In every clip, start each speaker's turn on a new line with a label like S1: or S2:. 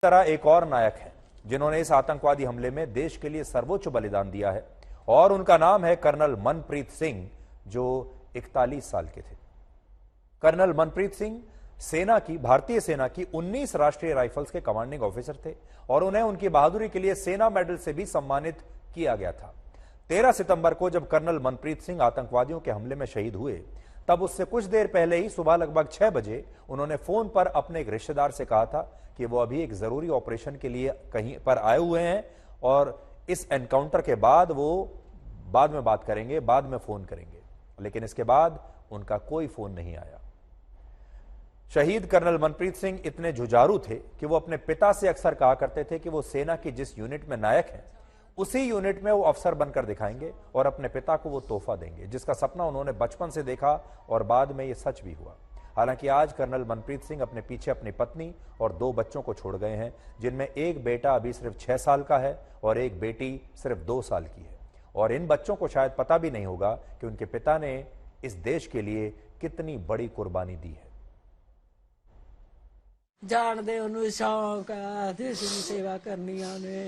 S1: तरह एक और नायक हैं जिन्होंने इस आतंकवादी हमले में देश के लिए सर्वोच्च बलिदान दिया है और उनका नाम है कर्नल मनप्रीत सिंह, जो 41 साल के थे। कर्नल मनप्रीत सिंह भारतीय सेना की 19 राष्ट्रीय राइफल्स के कमांडिंग ऑफिसर थे और उन्हें उनकी बहादुरी के लिए सेना मेडल से भी सम्मानित किया गया था। 13 सितंबर को जब कर्नल मनप्रीत सिंह आतंकवादियों के हमले में शहीद हुए, तब उससे कुछ देर पहले ही सुबह लगभग 6 बजे उन्होंने फोन पर अपने एक रिश्तेदार से कहा था कि वो अभी एक जरूरी ऑपरेशन के लिए कहीं पर आए हुए हैं और इस एनकाउंटर के बाद वो बाद में बात करेंगे, बाद में फोन करेंगे। लेकिन इसके बाद उनका कोई फोन नहीं आया। शहीद कर्नल मनप्रीत सिंह इतने जुझारू थे कि वो अपने पिता से अक्सर कहा करते थे कि वो सेना की जिस यूनिट में नायक हैं, उसी यूनिट में वो अफसर बनकर दिखाएंगे और अपने पिता को वो तोहफा देंगे, जिसका सपना उन्होंने बचपन से देखा और बाद में ये सच भी हुआ। हालांकि आज कर्नल मनप्रीत सिंह अपने पीछे अपनी पत्नी और 2 बच्चों को छोड़ गए हैं, जिनमें एक बेटा अभी सिर्फ 6 साल का है और एक बेटी सिर्फ 2 साल की है। और इन बच्चों को शायद पता भी नहीं होगा कि उनके पिता ने इस देश के लिए कितनी बड़ी कुर्बानी दी है।
S2: जान दे उन्हें शौक है देश की सेवा करनी ने।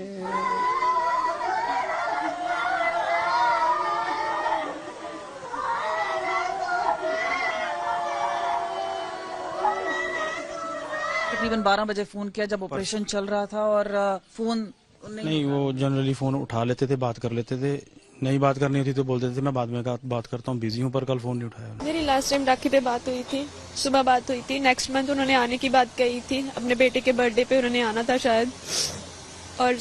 S3: तकरीबन 12 बजे फोन किया जब ऑपरेशन चल रहा था और फोन
S4: नहीं, वो जनरली फोन उठा लेते थे, बात कर लेते थे। नहीं बात करनी होती तो बोलते थे मैं बाद में बात करता हूँ, बिजी हूँ, पर कल फोन नहीं उठाया।
S5: मेरी लास्ट टाइम राखी पे बात हुई थी, सुबह बात हुई थी। नेक्स्ट मंथ उन्होंने आने की बात कही थी, अपने बेटे के बर्थडे पे उन्होंने आना था शायद। और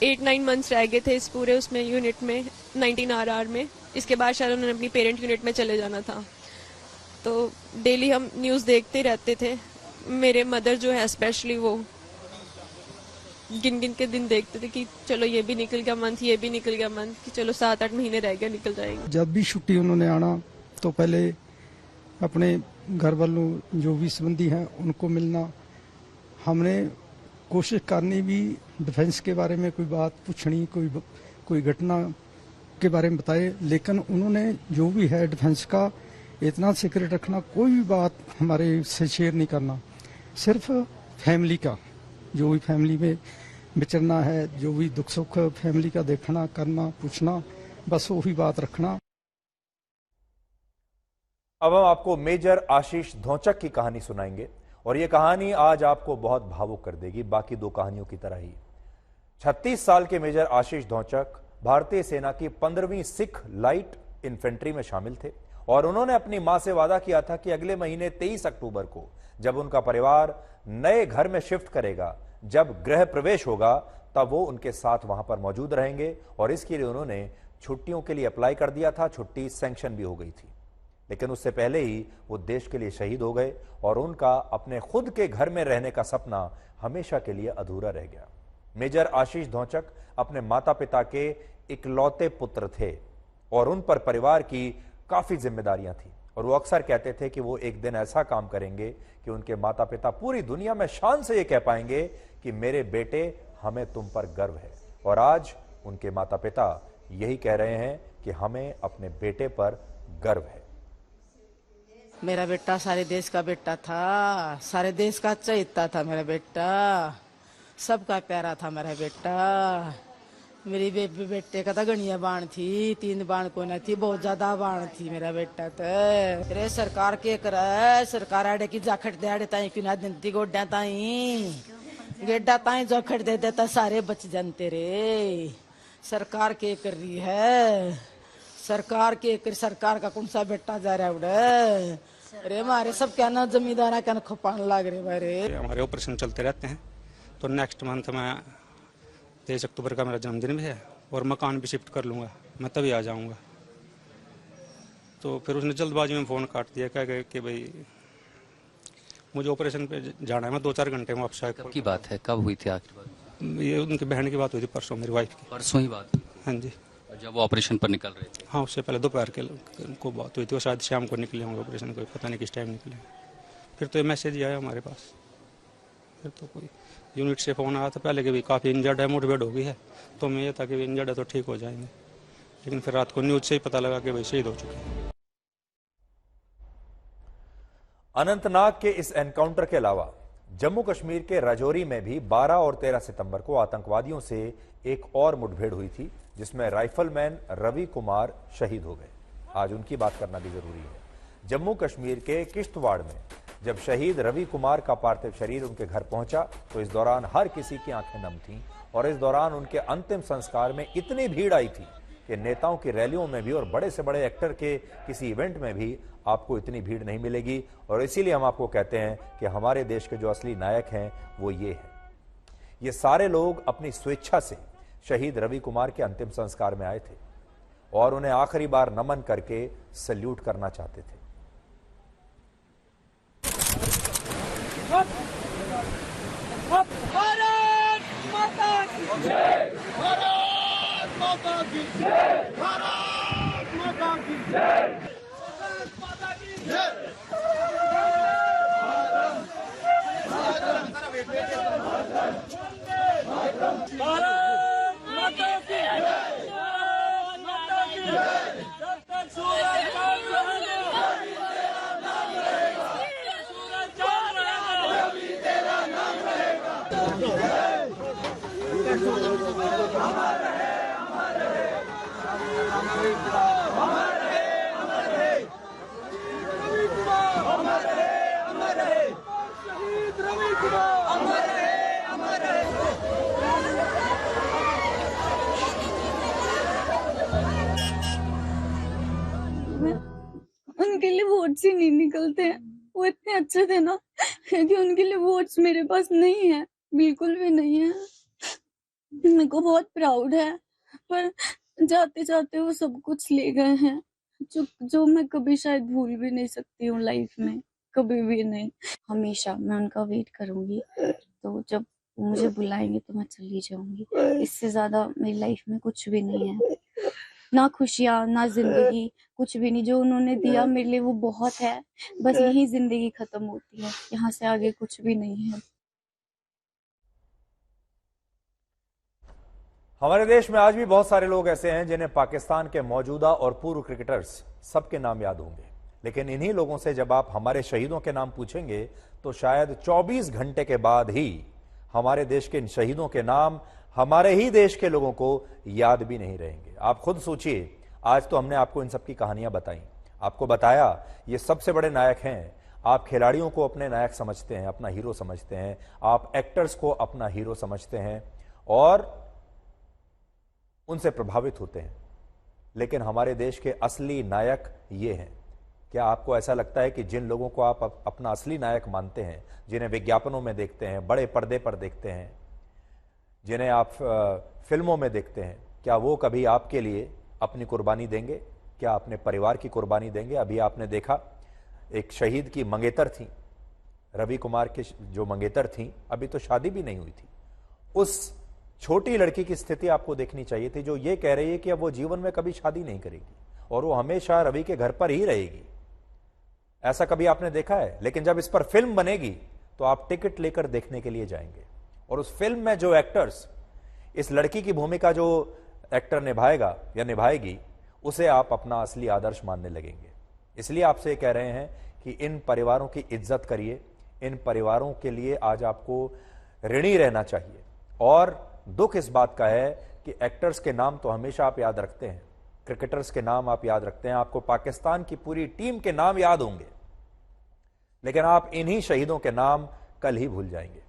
S5: 8-9 मंथ्स रह गए थे इस पूरे उसमें यूनिट में 19 RR में। इसके बाद शायद उन्होंने अपनी पेरेंट यूनिट में चले जाना था। तो डेली हम न्यूज़ देखते रहते थे। मेरे मदर जो है स्पेशली वो गिन गिन के दिन देखते थे कि चलो ये भी निकल गया मंथ, ये भी निकल गया मंथ, कि चलो 7-8 महीने रह गए, निकल जाएंगे।
S6: जब भी छुट्टी उन्होंने आना तो पहले अपने घर वालों जो भी संबंधी हैं उनको मिलना। हमने कोशिश करनी भी डिफेंस के बारे में कोई बात पूछनी, कोई घटना के बारे में बताए, लेकिन उन्होंने जो भी है डिफेंस का इतना सीक्रेट रखना, कोई भी बात हमारे से शेयर नहीं करना। सिर्फ फैमिली का, जो भी फैमिली में विचरना है, जो भी दुख सुख फैमिली का देखना, करना, पूछना, बस वही बात रखना।
S1: अब हम आपको मेजर आशीष धोंचक की कहानी सुनाएंगे और यह कहानी आज आपको बहुत भावुक कर देगी, बाकी 2 कहानियों की तरह ही। 36 साल के मेजर आशीष धोंचक भारतीय सेना की 15वीं सिख लाइट इन्फेंट्री में शामिल थे और उन्होंने अपनी मां से वादा किया था कि अगले महीने 23 अक्टूबर को जब उनका परिवार नए घर में शिफ्ट करेगा, जब गृह प्रवेश होगा, तब वो उनके साथ वहां पर मौजूद रहेंगे। और इसके लिए उन्होंने छुट्टियों के लिए अप्लाई कर दिया था, छुट्टी सैंक्शन भी हो गई थी। लेकिन उससे पहले ही वो देश के लिए शहीद हो गए और उनका अपने खुद के घर में रहने का सपना हमेशा के लिए अधूरा रह गया। मेजर आशीष धोंचक अपने माता पिता के इकलौते पुत्र थे और उन पर परिवार की काफी जिम्मेदारियां थी और वो अक्सर कहते थे कि वो एक दिन ऐसा काम करेंगे कि उनके माता पिता पूरी दुनिया में शान से ये कह पाएंगे कि मेरे बेटे, हमें तुम पर गर्व है। और आज उनके माता पिता यही कह रहे हैं कि हमें अपने बेटे पर गर्व है।
S2: मेरा बेटा सारे देश का बेटा था, सारे देश का अच्छा हिस्सा था मेरा बेटा, सबका प्यारा था मेरा बेटा। मेरी बेटे का तो गणिया बाण थी, 3 बाण को न थी, बहुत ज्यादा बाण थी मेरा बेटा। तो अरे सरकार के करे, सरकार आड़े की जाखट दे आड़े ताई क्यों ना देती, गोड्या ताई गेड्डा ताई जोखट दे देता, सारे बच जानते रे। सरकार के कर रही है, सरकार के कर, सरकार का कौन सा बेटा जा रहा है उड़े। अरे हमारे सब क्या ना जमींदारा क्या खोपान लाग रहे बारे।
S4: हमारे ऑपरेशन चलते रहते हैं, तो नेक्स्ट मंथ में 23 अक्टूबर का मेरा जन्मदिन भी है और मकान भी शिफ्ट कर लूँगा, मैं तभी आ जाऊँगा। तो फिर उसने जल्दबाजी में फ़ोन काट दिया, कह गए कि भाई मुझे ऑपरेशन पे जाना है, मैं 2-4 घंटे में वापस आया।
S7: कब की बात है, कब हुई थी आखिर बात?
S4: ये उनकी बहन की बात हुई थी परसों, मेरी वाइफ की।
S7: परसों ही बात?
S4: हाँ जी।
S7: जब वो ऑपरेशन पर निकल रहे थे?
S4: हाँ, उससे पहले दोपहर के को बात हुई थी, वो शायद शाम को निकले होंगे ऑपरेशन को, पता नहीं किस टाइम निकले। फिर तो ये मैसेज आया हमारे पास, फिर तो कोई यूनिट से फ़ोन आया था पहले कि भी काफ़ी इंजर्ड है, मुठभेड़ हो गई है। तो मैं ये था कि इंजर्ड है तो ठीक हो जाएंगे, लेकिन फिर रात को न्यूज़ से ही पता लगा कि भाई शहीद हो चुके हैं।
S1: अनंतनाग के इस एनकाउंटर के अलावा जम्मू कश्मीर के राजौरी में भी 12 और 13 सितंबर को आतंकवादियों से एक और मुठभेड़ हुई थी, जिसमें राइफलमैन रवि कुमार शहीद हो गए। आज उनकी बात करना भी जरूरी है। जम्मू कश्मीर के किश्तवाड़ में जब शहीद रवि कुमार का पार्थिव शरीर उनके घर पहुंचा तो इस दौरान हर किसी की आंखें नम थीं और इस दौरान उनके अंतिम संस्कार में इतनी भीड़ आई थी कि नेताओं की रैलियों में भी और बड़े से बड़े एक्टर के किसी इवेंट में भी आपको इतनी भीड़ नहीं मिलेगी। और इसीलिए हम आपको कहते हैं कि हमारे देश के जो असली नायक हैं वो ये हैं। ये सारे लोग अपनी स्वेच्छा से शहीद रवि कुमार के अंतिम संस्कार में आए थे और उन्हें आखिरी बार नमन करके सैल्यूट करना चाहते थे।
S8: भारत माता की जय, भारत माता की जय, भारत माता की जय, भारत माता की जय।
S9: उनके लिए वोट्स ही नहीं निकलते हैं। वो इतने अच्छे थे ना कि उनके लिए वोट्स मेरे पास नहीं है, बिल्कुल भी नहीं है। मेरे को बहुत प्राउड है, पर जाते जाते वो सब कुछ ले गए हैं जो मैं कभी शायद भूल भी नहीं सकती हूँ लाइफ में, कभी भी नहीं। हमेशा मैं उनका वेट करूंगी, तो जब मुझे बुलाएंगे तो मैं चली जाऊंगी। इससे ज्यादा मेरी लाइफ में कुछ भी नहीं है, ना खुशियाँ ना जिंदगी, कुछ भी नहीं। जो उन्होंने दिया मेरे लिए वो बहुत है, बस यही जिंदगी खत्म होती है, यहाँ से आगे कुछ भी नहीं है।
S1: हमारे देश में आज भी बहुत सारे लोग ऐसे हैं जिन्हें पाकिस्तान के मौजूदा और पूर्व क्रिकेटर्स सबके नाम याद होंगे, लेकिन इन्हीं लोगों से जब आप हमारे शहीदों के नाम पूछेंगे तो शायद 24 घंटे के बाद ही हमारे देश के इन शहीदों के नाम हमारे ही देश के लोगों को याद भी नहीं रहेंगे। आप खुद सोचिए, आज तो हमने आपको इन सब की कहानियां बताई, आपको बताया ये सबसे बड़े नायक हैं। आप खिलाड़ियों को अपने नायक समझते हैं, अपना हीरो समझते हैं, आप एक्टर्स को अपना हीरो समझते हैं और उनसे प्रभावित होते हैं, लेकिन हमारे देश के असली नायक ये हैं। क्या आपको ऐसा लगता है कि जिन लोगों को आप अपना असली नायक मानते हैं, जिन्हें विज्ञापनों में देखते हैं, बड़े पर्दे पर देखते हैं, जिन्हें आप फिल्मों में देखते हैं, क्या वो कभी आपके लिए अपनी कुर्बानी देंगे? क्या अपने परिवार की कुर्बानी देंगे? अभी आपने देखा एक शहीद की मंगेतर थी, रवि कुमार की जो मंगेतर थी, अभी तो शादी भी नहीं हुई थी। उस छोटी लड़की की स्थिति आपको देखनी चाहिए थी, जो ये कह रही है कि अब वो जीवन में कभी शादी नहीं करेगी और वो हमेशा रवि के घर पर ही रहेगी। ऐसा कभी आपने देखा है? लेकिन जब इस पर फिल्म बनेगी तो आप टिकट लेकर देखने के लिए जाएंगे और उस फिल्म में जो एक्टर्स, इस लड़की की भूमिका जो एक्टर निभाएगा या निभाएगी, उसे आप अपना असली आदर्श मानने लगेंगे। इसलिए आपसे कह रहे हैं कि इन परिवारों की इज्जत करिए। इन परिवारों के लिए आज आपको ऋणी रहना चाहिए। और दुख इस बात का है कि एक्टर्स के नाम तो हमेशा आप याद रखते हैं, क्रिकेटर्स के नाम आप याद रखते हैं, आपको पाकिस्तान की पूरी टीम के नाम याद होंगे, लेकिन आप इन्हीं शहीदों के नाम कल ही भूल जाएंगे।